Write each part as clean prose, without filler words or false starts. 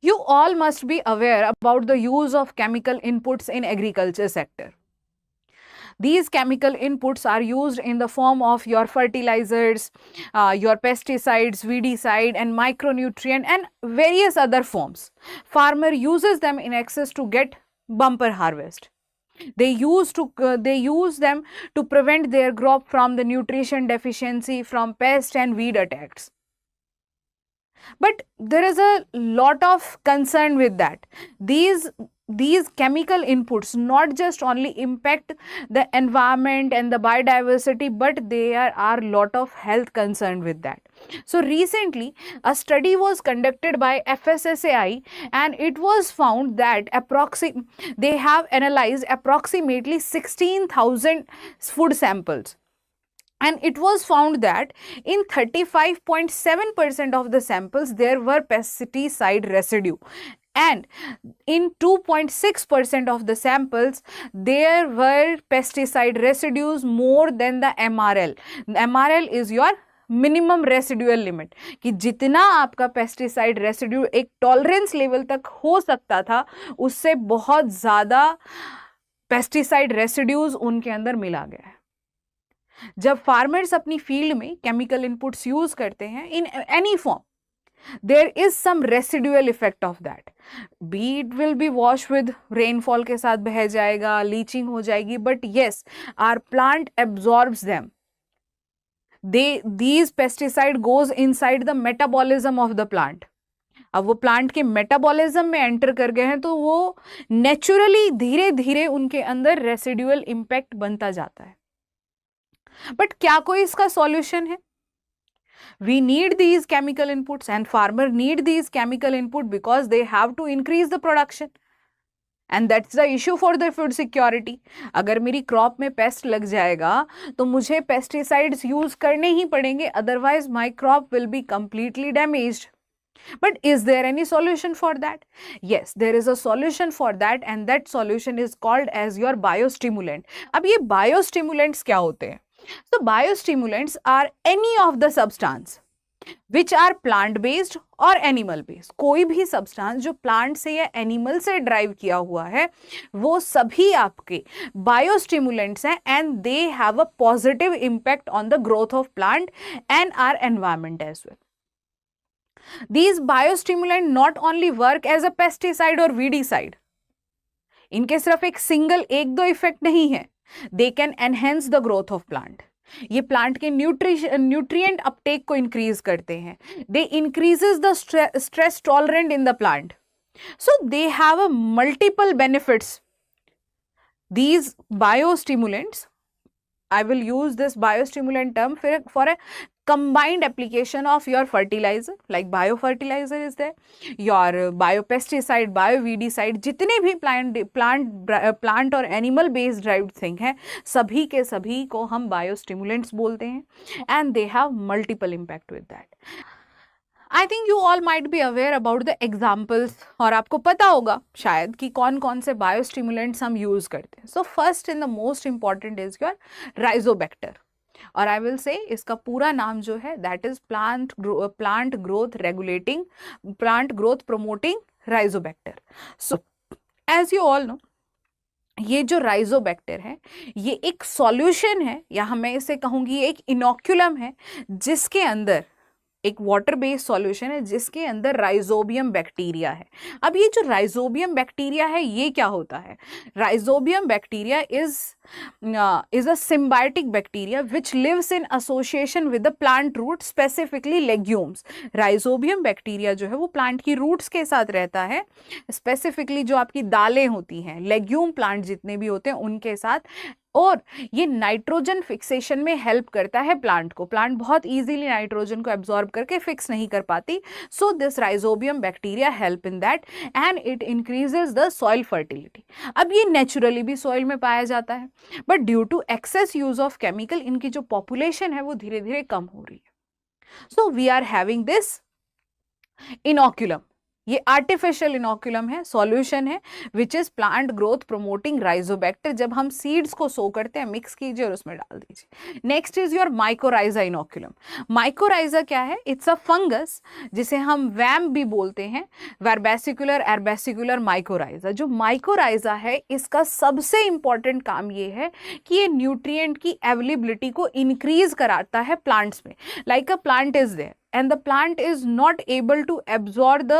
You all must be aware about the use of chemical inputs in agriculture sector. These chemical inputs are used in the form of your fertilizers, your pesticides, weedicide and micronutrient and various other forms. Farmer uses them in excess to get bumper harvest. They use them to prevent their crop from the nutrition deficiency, from pest and weed attacks. But there is a lot of concern with that. These chemical inputs not just only impact the environment and the biodiversity, but there are lot of health concern with that. So recently a study was conducted by FSSAI, and it was found that they have analyzed approximately 16,000 food samples, and it was found that in 35.7% of the samples there were pesticide residue, and in 2.6% of the samples there were pesticide residues more than the MRL. MRL is your minimum residual limit, कि जितना आपका pesticide residue एक tolerance level तक हो सकता था उससे बहुत ज़्यादा पेस्टिसाइड रेसिड्यूज उनके अंदर मिला गया है. जब फार्मर्स अपनी फील्ड में केमिकल इनपुट्स यूज करते हैं in any form, there is some residual effect of that. Be it will be wash with rainfall के साथ बह जाएगा, लीचिंग हो जाएगी, but yes our plant absorbs them. these pesticide goes inside the metabolism of the plant. अब वो plant के metabolism में एंटर कर गए हैं तो वो नेचुरली धीरे धीरे उनके अंदर रेसिडुअल इंपैक्ट बनता जाता है. बट क्या कोई इसका सॉल्यूशन है? We need these chemical inputs, and farmer need these chemical input because they have to increase the production. And that's the issue for the food security. अगर मेरी क्रॉप में पेस्ट लग जाएगा तो मुझे पेस्टिसाइड्स यूज करने ही पड़ेंगे, otherwise my crop will be completely damaged. But is there any solution for that? Yes, there is a solution for that, and that solution is called as your biostimulant. अब ये biostimulants क्या होते हैं? So biostimulants are any of the substance which are plant based और animal based. कोई भी substance जो plant से या एनिमल से ड्राइव किया हुआ है वो सभी आपके बायोस्टिमुलेंट्स हैं, and they have a positive impact on the growth of plant and our environment as well. These biostimulants not only work as a pesticide or weedicide. इनके सिर्फ एक सिंगल एक दो इफेक्ट नहीं है. They can enhance the growth of plant. ये plant के nutrient uptake को इंक्रीज करते हैं. They increases the stress tolerant in the plant. So they have a multiple benefits. These biostimulants, I will use this biostimulant term for a combined application of your fertilizer, like biofertilizer is there, your biopesticide, bioweedicide, जितने भी plant और animal based derived thing है सभी के सभी को हम biostimulants बोलते हैं, and they have multiple impact with that. I think you all might be aware about the examples, और आपको पता होगा शायद कि कौन कौन से बायोस्टिमुलेंट्स हम यूज करते हैं. So first and the most important is your rhizobacter, और आई विल से इसका पूरा नाम जो है that is plant growth regulating, plant growth promoting rhizobacter. So as you all know, ये जो राइजोबैक्टर है ये एक सॉल्यूशन है, या मैं इसे कहूंगी एक इनोक्यूलम है, जिसके अंदर एक वाटर बेस्ड सॉल्यूशन है जिसके अंदर राइजोबियम बैक्टीरिया है. अब ये जो राइजोबियम बैक्टीरिया है ये क्या होता है? Rhizobium bacteria is a symbiotic bacteria which lives in association with the plant root, specifically legumes. Rhizobium bacteria जो है वो प्लांट की रूट्स के साथ रहता है, स्पेसिफिकली जो आपकी दालें होती हैं, लेग्यूम प्लांट जितने भी होते हैं उनके साथ, और ये नाइट्रोजन फिक्सेशन में हेल्प करता है प्लांट को. प्लांट बहुत इजीली नाइट्रोजन को एब्जॉर्ब करके फिक्स नहीं कर पाती. So this rhizobium bacteria help in that, and it increases the soil fertility. अब ये नेचुरली भी सॉइल में पाया जाता है, but due to excess use of chemical इनकी जो पॉपुलेशन है वो धीरे धीरे कम हो रही है. So we are having this inoculum. ये आर्टिफिशियल इनोकुलम है, सॉल्यूशन है, which is plant growth promoting rhizobacter. जब हम सीड्स को सो करते हैं, मिक्स कीजिए और उसमें डाल दीजिए। Next is your mycorrhiza inoculum. Mycorrhiza क्या है? इट्स अ फंगस जिसे हम वैम भी बोलते हैं, वर्बेसिकुलर एर्बेसिकुलर माइकोराइजा। जो माइकोराइजा है, इसका सबसे इंपॉर्टेंट काम ये है कि ये न्यूट्रिएंट की अवेलेबिलिटी को इंक्रीज कराता है प्लांट्स में। Like a plant is there and the plant is not able to absorb the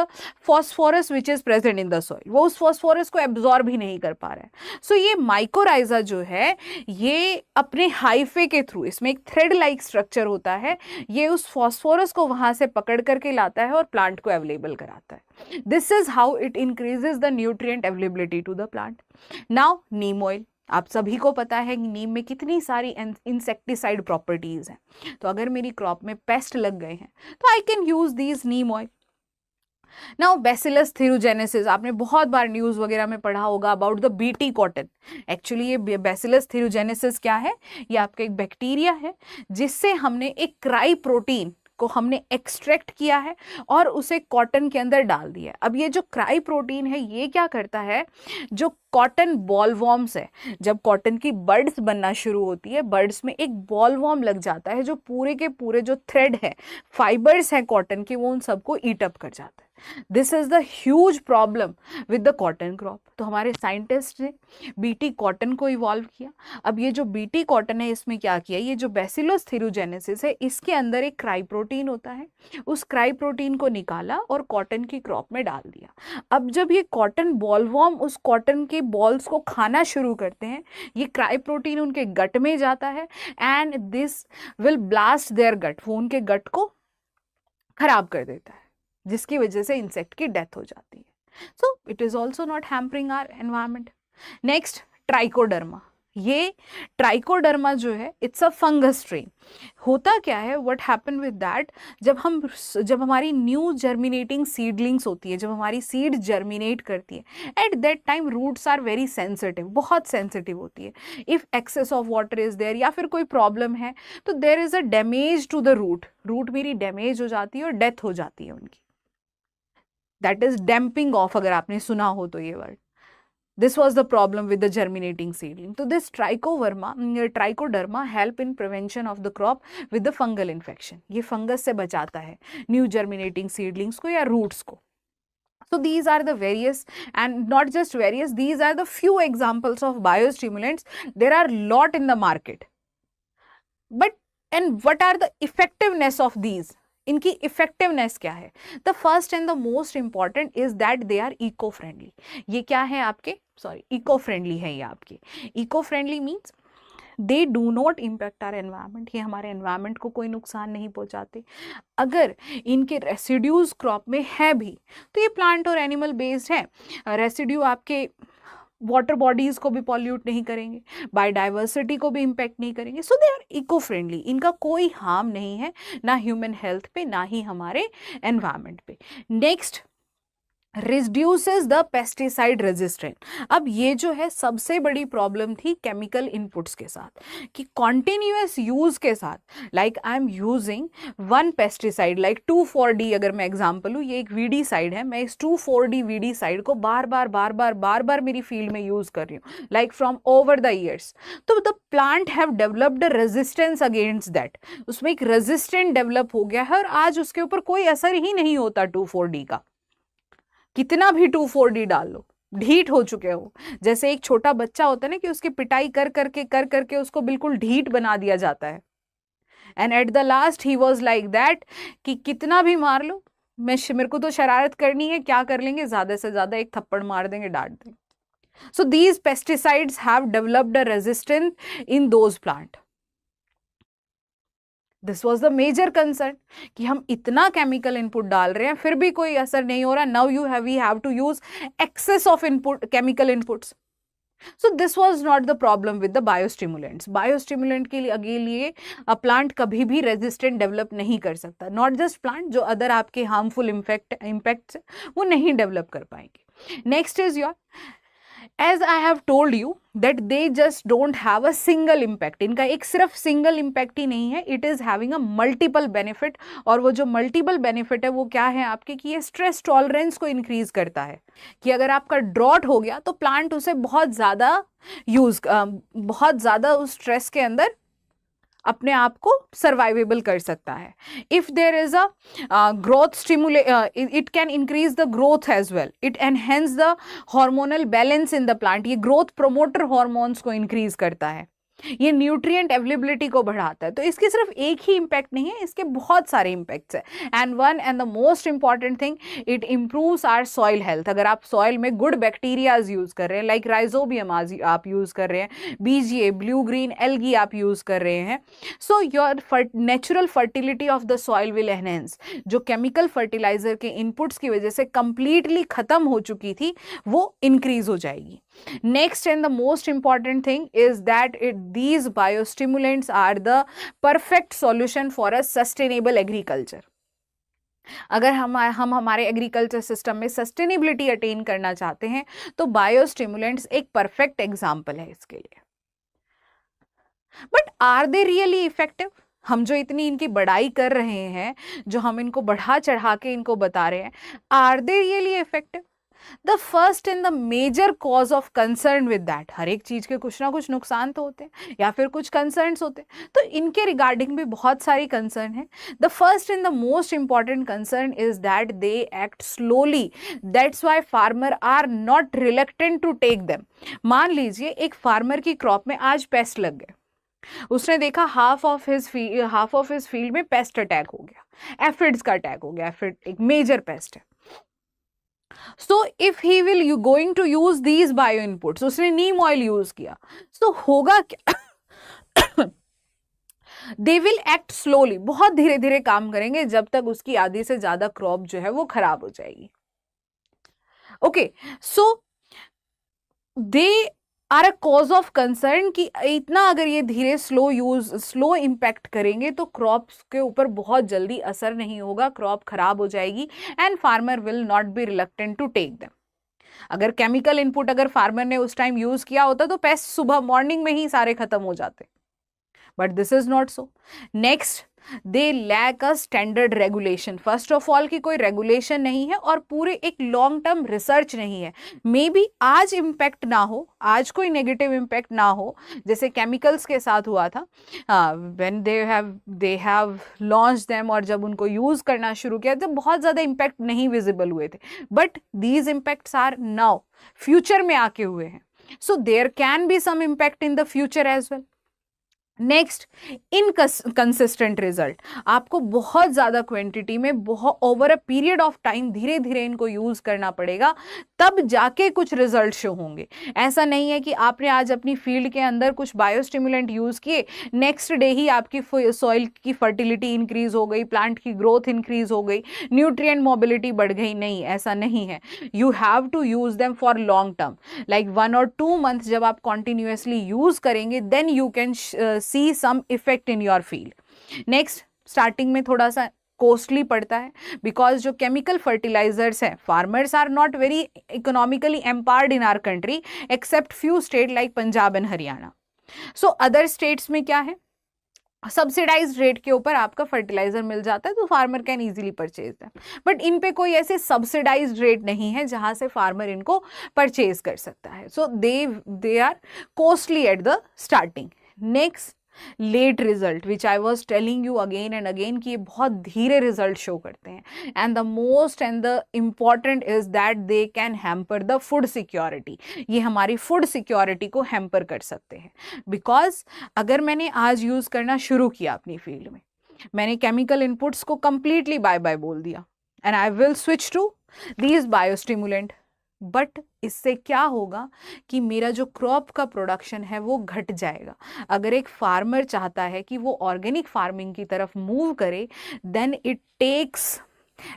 phosphorus which is present in the soil, वो उस phosphorus को absorb ही नहीं कर पा रहा है। So ये mycorrhiza जो है, ये अपने हाइफे के थ्रू, इसमें एक थ्रेड लाइक स्ट्रक्चर होता है, ये उस phosphorus को वहां से पकड़ करके लाता है और प्लांट को अवेलेबल कराता है। This is how it increases the nutrient availability to the plant. Now neem oil, आप सभी को पता है कि नीम में कितनी सारी इंसेक्टिसाइड प्रॉपर्टीज हैं। तो अगर मेरी क्रॉप में पेस्ट लग गए हैं तो I can use these neem oil. Now bacillus thuringiensis, आपने बहुत बार न्यूज़ वगैरह में पढ़ा होगा about the BT cotton. Actually ये बैसिलस थीरोजेनेसिस क्या है? ये आपका एक बैक्टीरिया है जिससे हमने एक क्राई प्रोटीन को हमने एक्सट्रैक्ट किया है और उसे कॉटन के अंदर डाल दिया है। अब ये जो क्राई प्रोटीन है, ये क्या करता है? जो कॉटन बॉलवॉर्म्स है, जब कॉटन की बर्ड्स बनना शुरू होती है, बर्ड्स में एक बॉलवॉर्म लग जाता है जो पूरे के पूरे जो थ्रेड है, फाइबर्स हैं कॉटन के, वो उन सबको ईट अप कर जाता है। This is the huge problem with the cotton crop. तो हमारे साइंटिस्ट ने बीटी कॉटन को इवॉल्व किया। अब ये जो बीटी कॉटन है, इसमें क्या किया? ये जो बैसिलस थीरोजेनेसिस है, इसके अंदर एक क्राई प्रोटीन होता है, उस क्राई प्रोटीन को निकाला और कॉटन की क्रॉप में डाल दिया। अब जब ये कॉटन बॉलवॉर्म उस कॉटन के बॉल्स को खाना शुरू करते हैं, ये क्राई प्रोटीन उनके गट में जाता है and this will blast their gut, वो उनके गट को खराब कर देता है, जिसकी वजह से इंसेक्ट की डेथ हो जाती है। So it is also not hampering our environment. Next, trichoderma. ये ट्राइकोडर्मा जो है, इट्स अ फंगस स्ट्रेन। होता क्या है, व्हाट हैपन विद दैट, जब हमारी न्यू जर्मिनेटिंग सीडलिंग्स होती है, जब हमारी सीड जर्मिनेट करती है, at that time roots are very sensitive, बहुत सेंसिटिव होती है। If excess of water is there या फिर कोई प्रॉब्लम है, तो there is a damage to the root मेरी डैमेज हो जाती है और डेथ हो जाती है उनकी। दैट इज डैम्पिंग ऑफ, अगर आपने सुना हो तो ये word. This was the problem with the germinating seedling. So this trichoderma help in prevention of the crop with the fungal infection. ये fungus से बचाता है new germinating seedlings को या roots को. So these are the various, and not just various, these are the few examples of biostimulants. There are lot in the market. But and what are the effectiveness of these? इनकी effectiveness क्या है? The first and the most important is that they are eco friendly. ये क्या है आपके? Eco friendly है ये आपके। Eco friendly means they do not impact our environment, ये हमारे एनवायरमेंट को कोई नुकसान नहीं पहुंचाते। अगर इनके रेसिड्यूज क्रॉप में है भी तो ये प्लांट और एनिमल बेस्ड है, रेसिड्यू आपके वाटर बॉडीज को भी पॉल्यूट नहीं करेंगे, बायोडाइवर्सिटी को भी इम्पैक्ट नहीं करेंगे। सो दे आर इको फ्रेंडली, इनका कोई हार्म नहीं है, ना ह्यूमन हेल्थ पे ना ही हमारे एनवायरमेंट पे। Next, reduces the pesticide resistant. अब ये जो है सबसे बड़ी प्रॉब्लम थी केमिकल इनपुट्स के साथ, कि कॉन्टिन्यूअस यूज के साथ, like I am using one pesticide like 2,4-D, अगर मैं एग्जांपल लूँ, ये एक वीडीसाइड है, मैं इस 2,4-D वीडीसाइड को बार बार मेरी फील्ड में यूज कर रही हूँ, like from over the years. तो the plant have developed a resistance against that, उसमें एक रेजिस्टेंट डेवलप हो गया है और आज उसके ऊपर कोई असर ही नहीं होता 2,4-D का। कितना भी 2,4-D डाल लो, ढीठ हो चुके हो। जैसे एक छोटा बच्चा होता है ना, कि उसकी पिटाई कर करके उसको बिल्कुल ढीठ बना दिया जाता है। And at the last he was like that, कि कितना भी मार लो, मेरे को तो शरारत करनी है, क्या कर लेंगे, ज्यादा से ज्यादा एक थप्पड़ मार देंगे, डांट देंगे। So these pesticides have developed a resistance in those plant. This was the major concern, कि हम इतना केमिकल इनपुट डाल रहे हैं फिर भी कोई असर नहीं हो रहा। Now we have to use excess of input, chemical inputs. So this was not the problem with the biostimulants. Biostimulant के लिए प्लांट कभी भी रेजिस्टेंट डेवलप नहीं कर सकता। नॉट जस्ट प्लांट, जो अदर आपके हार्मफुल इम्पैक्ट्स वो नहीं डेवलप कर पाएंगे। Next is your as I have told you that they just don't have a single impact, इनका एक सिर्फ सिंगल इम्पैक्ट ही नहीं है, it is having a multiple benefit. और वो जो मल्टीपल बेनिफिट है वो क्या है आपके, कि ये स्ट्रेस टॉलरेंस को इंक्रीज करता है, कि अगर आपका ड्रॉट हो गया तो प्लांट उसे बहुत ज़्यादा उस स्ट्रेस के अंदर अपने आप को सर्वाइवेबल कर सकता है। If there is a growth it can increase the growth as well, it enhance the hormonal balance in the plant, ये ग्रोथ प्रोमोटर हार्मोन्स को इंक्रीज करता है, ये न्यूट्रिएंट अवेलेबिलिटी को बढ़ाता है। तो इसके सिर्फ एक ही इम्पैक्ट नहीं है, इसके बहुत सारे इम्पैक्ट्स हैं। And one and the most important thing, it improves our soil health. अगर आप सॉइल में गुड बैक्टीरियाज यूज कर रहे हैं, लाइक राइजोबियम आप यूज कर रहे हैं, बीजीए, ब्लू ग्रीन एल्गी आप यूज कर रहे हैं, so your natural fertility of the soil will enhance. जो केमिकल फर्टिलाइजर के इनपुट्स की वजह से कंप्लीटली खत्म हो चुकी थी वो इंक्रीज हो जाएगी। Next and the most important thing is that these biostimulants are the perfect solution for a sustainable agriculture. अगर हम हमारे एग्रीकल्चर सिस्टम में सस्टेनेबिलिटी अटेन करना चाहते हैं तो बायोस्टिमुलेंट्स एक परफेक्ट एग्जाम्पल है इसके लिए। But are they really effective? हम जो इतनी इनकी बड़ाई कर रहे हैं, जो हम इनको बढ़ा चढ़ा के इनको बता रहे हैं, are they really effective? The first and the major cause of concern with that, हर एक चीज के कुछ ना कुछ नुकसान तो होते हैं या फिर कुछ कंसर्न्स होते हैं, तो इनके रिगार्डिंग भी बहुत सारी कंसर्न है। The first and the most important concern is that they act slowly, that's why farmer are not reluctant to take them. मान लीजिए एक फार्मर की क्रॉप में आज पेस्ट लग गए, उसने देखा हाफ ऑफ हिज फील्ड में पेस्ट अटैक हो गया, एफिड्स का अटैक हो गया, एफिड एक मेजर पेस्ट है। So if he will going to use these bio inputs, उसने नीम ऑयल यूज किया, तो होगा क्या? दे विल एक्ट स्लोली, बहुत धीरे धीरे काम करेंगे जब तक उसकी आधी से ज्यादा क्रॉप जो है वो खराब हो जाएगी। Okay, so they are a cause of concern कि इतना अगर ये धीरे स्लो इम्पैक्ट करेंगे तो क्रॉप्स के ऊपर बहुत जल्दी असर नहीं होगा, क्रॉप खराब हो जाएगी and farmer will not be reluctant to take them. अगर केमिकल इनपुट अगर फार्मर ने उस टाइम यूज किया होता तो पेस्ट सुबह मॉर्निंग में ही सारे खत्म हो जाते, but this is not so. Next, they lack a standard regulation. First of all की कोई रेगुलेशन नहीं है और पूरे एक लॉन्ग टर्म रिसर्च नहीं है। मे बी आज इम्पैक्ट ना हो, आज कोई नेगेटिव इम्पैक्ट ना हो, जैसे केमिकल्स के साथ हुआ था when they have launch them, और जब उनको यूज करना शुरू किया तब बहुत ज्यादा इम्पैक्ट नहीं विजिबल हुए थे, but these impacts are now future में आके हुए हैं, so there can be some impact in the future as well. Next, inconsistent result. आपको बहुत ज़्यादा क्वांटिटी में बहुत over a period of time धीरे धीरे इनको यूज़ करना पड़ेगा, तब जाके कुछ रिजल्ट शो होंगे। ऐसा नहीं है कि आपने आज अपनी फील्ड के अंदर कुछ बायोस्टिमुलेंट यूज़ किए, नेक्स्ट डे ही आपकी सॉइल की फर्टिलिटी इंक्रीज हो गई, प्लांट की ग्रोथ इंक्रीज हो गई, न्यूट्रिएंट मोबिलिटी बढ़ गई। नहीं, ऐसा नहीं है। You have to use them for long term, like 1 और 2 मंथ जब आप कॉन्टिन्यूसली यूज़ करेंगे, then you can see some effect in your field. Next, starting में थोड़ा सा कॉस्टली पड़ता है, बिकॉज जो केमिकल फर्टिलाइजर्स हैं, farmers are not very economically empowered in our country except few state like Punjab and Haryana. So other states में क्या है, सब्सिडाइज रेट के ऊपर आपका फर्टिलाइजर मिल जाता है, तो farmer can easily purchase them, but in पे कोई ऐसे सब्सिडाइज रेट नहीं है जहां से फार्मर इनको परचेज कर सकता है। So they are costly at the starting. Next, late result, which I was telling you again and again कि ये बहुत धीरे रिजल्ट शो करते हैं, and the most and the important is that they can hamper the food security. ये हमारी food security को hamper कर सकते हैं, बिकॉज अगर मैंने आज यूज करना शुरू किया अपनी फील्ड में, मैंने केमिकल इनपुट्स को कंप्लीटली बाय बाय बोल दिया and I will switch to these biostimulant, but इससे क्या होगा कि मेरा जो क्रॉप का प्रोडक्शन है वो घट जाएगा। अगर एक फार्मर चाहता है कि वो ऑर्गेनिक फार्मिंग की तरफ मूव करे, then it takes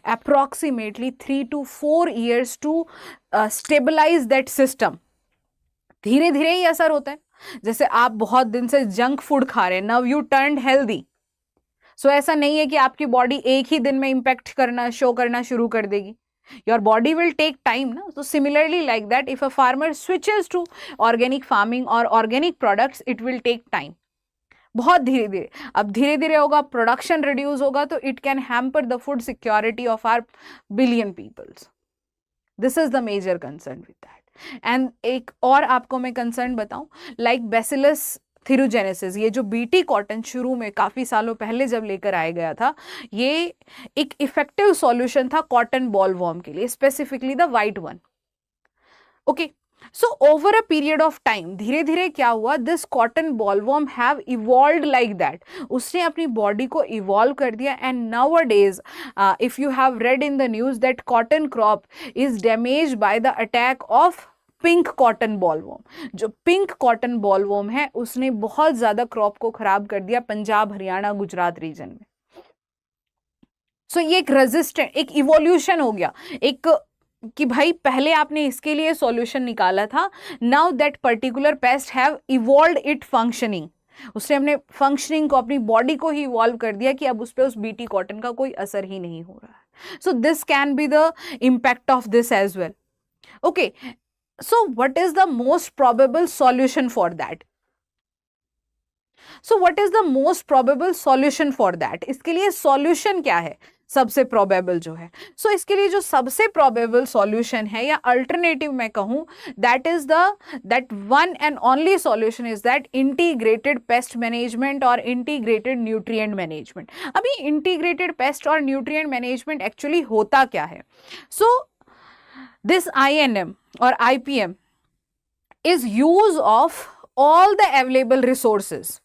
approximately 3 to 4 years to stabilise that system. धीरे धीरे ही असर होता है। जैसे आप बहुत दिन से जंक फूड खा रहे हैं, नाउ यू टर्न हेल्दी, सो ऐसा नहीं है कि आपकी बॉडी एक ही दिन में इम्पैक्ट शो करना शुरू कर देगी। your body will take time na. So similarly like that, if a farmer switches to organic farming or organic products, it will take time, बहुत धीरे धीरे. अब धीरे धीरे होगा, प्रोडक्शन रिड्यूस होगा, तो it can hamper the food security of our billion peoples. This is the major concern with that. And एक और आपको मैं कंसर्न बताऊं, लाइक बैसिलस थिरुजेनेसिस, ये जो बीटी कॉटन शुरू में काफ़ी सालों पहले जब लेकर आया गया था, ये एक इफेक्टिव सॉल्यूशन था कॉटन बॉलवॉर्म के लिए, specifically the white one. Okay, so over a period of time धीरे धीरे क्या हुआ, this cotton bollworm have evolved like that. उसने अपनी बॉडी को इवॉल्व कर दिया. And now a days if you have read in the news that cotton crop is damaged by the attack of pink cotton bollworm. जो pink cotton bollworm है उसने बहुत ज्यादा क्रॉप को खराब कर दिया पंजाब, हरियाणा, गुजरात रीजन में. सो ये एक रेजिस्टेंट, एक इवोल्यूशन हो गया, एक कि भाई पहले आपने इसके लिए सॉल्यूशन निकाला था, now that particular paste have evolved it functioning. उसने अपने फंक्शनिंग को, अपनी बॉडी को ही इवॉल्व कर दिया कि अब उस पर उस बीटी कॉटन का कोई असर ही नहीं हो रहा है. So this can be the impact of this as well. Okay, so what is the most probable solution for that? So what is the most probable solution for that? इसके लिए solution क्या है सबसे probable जो है? So इसके लिए जो सबसे probable solution है या alternative मैं कहूँ, that one and only solution is that integrated pest management or integrated nutrient management. अभी integrated pest और nutrient management actually होता क्या है? So this INM or IPM is use of all the available resources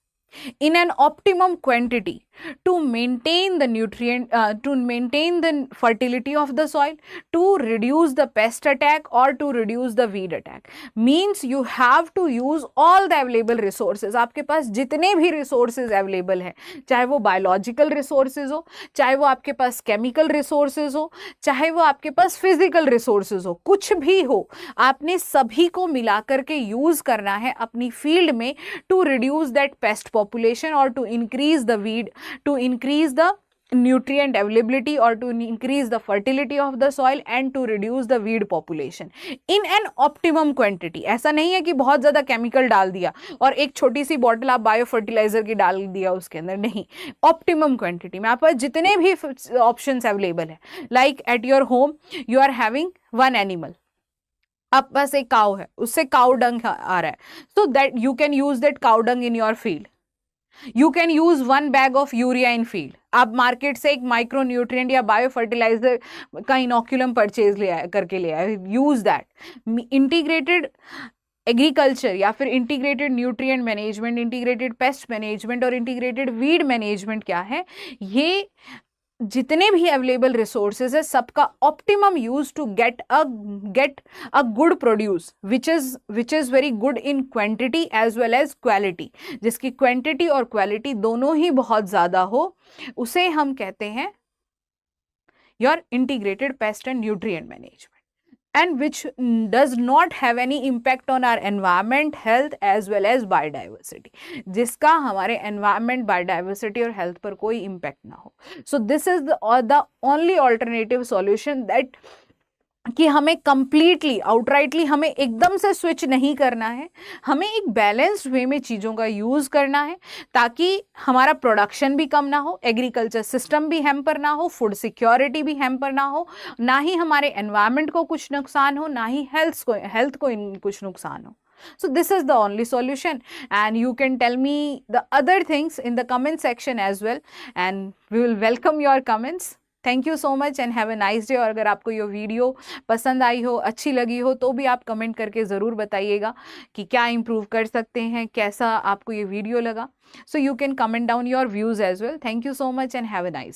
in an optimum quantity to maintain the nutrient, to maintain the fertility of the soil, to reduce the pest attack or to reduce the weed attack. Means you have to use all the available resources. आपके पास जितने भी resources available हैं, चाहे वो biological resources हो, चाहे वो आपके पास chemical resources हो, चाहे वो आपके पास physical resources हो, कुछ भी हो, आपने सभी को मिला करके use करना है अपनी field में to reduce that pest population or to increase the weed, to increase the nutrient availability or to increase the fertility of the soil and to reduce the weed population in an optimum quantity. ऐसा नहीं है कि बहुत ज़्यादा chemical डाल दिया और एक छोटी सी बॉटल आप बायो फर्टिलाइजर की डाल दिया उसके अंदर, नहीं. ऑप्टिमम क्वांटिटी में आपके पास जितने भी ऑप्शंस अवेलेबल है, like at your home you are having one animal, आप पास एक काउ है, उससे काउ डंग आ रहा है, so that you can use that cow dung in your field. You can use 1 bag of urea in field. आप market से एक माइक्रो न्यूट्रिएंट या बायो फर्टिलाइजर का इनोक्यूलम परचेज करके ले आए, यूज दैट. इंटीग्रेटेड एग्रीकल्चर या फिर integrated nutrient management, integrated pest management और इंटीग्रेटेड वीड मैनेजमेंट क्या है, ये जितने भी अवेलेबल रिसोर्सेज है सबका optimum use to get a good produce which is very good in quantity as well as quality. जिसकी क्वांटिटी और क्वालिटी दोनों ही बहुत ज़्यादा हो, उसे हम कहते हैं your integrated pest and nutrient management, and which does not have any impact on our environment, health as well as biodiversity, जिसका हमारे environment, biodiversity और health पर कोई impact ना हो. So this is the only alternative solution that कि हमें completely outrightly हमें एकदम से स्विच नहीं करना है, हमें एक बैलेंस्ड वे में चीज़ों का यूज़ करना है ताकि हमारा प्रोडक्शन भी कम ना हो, एग्रीकल्चर सिस्टम भी हैम्पर ना हो, फूड सिक्योरिटी भी हैम्पर ना हो, ना ही हमारे एनवायरनमेंट को कुछ नुकसान हो, ना ही हेल्थ को कुछ नुकसान हो. So this is the only solution, and you can tell me the other things in the comment section as well, and we will welcome your comments. Thank you so much and have a nice day. और अगर आपको ये video पसंद आई हो, अच्छी लगी हो, तो भी आप कमेंट करके ज़रूर बताइएगा कि क्या इम्प्रूव कर सकते हैं, कैसा आपको ये वीडियो लगा. So you can comment down your views as well. Thank you so much and have a nice day.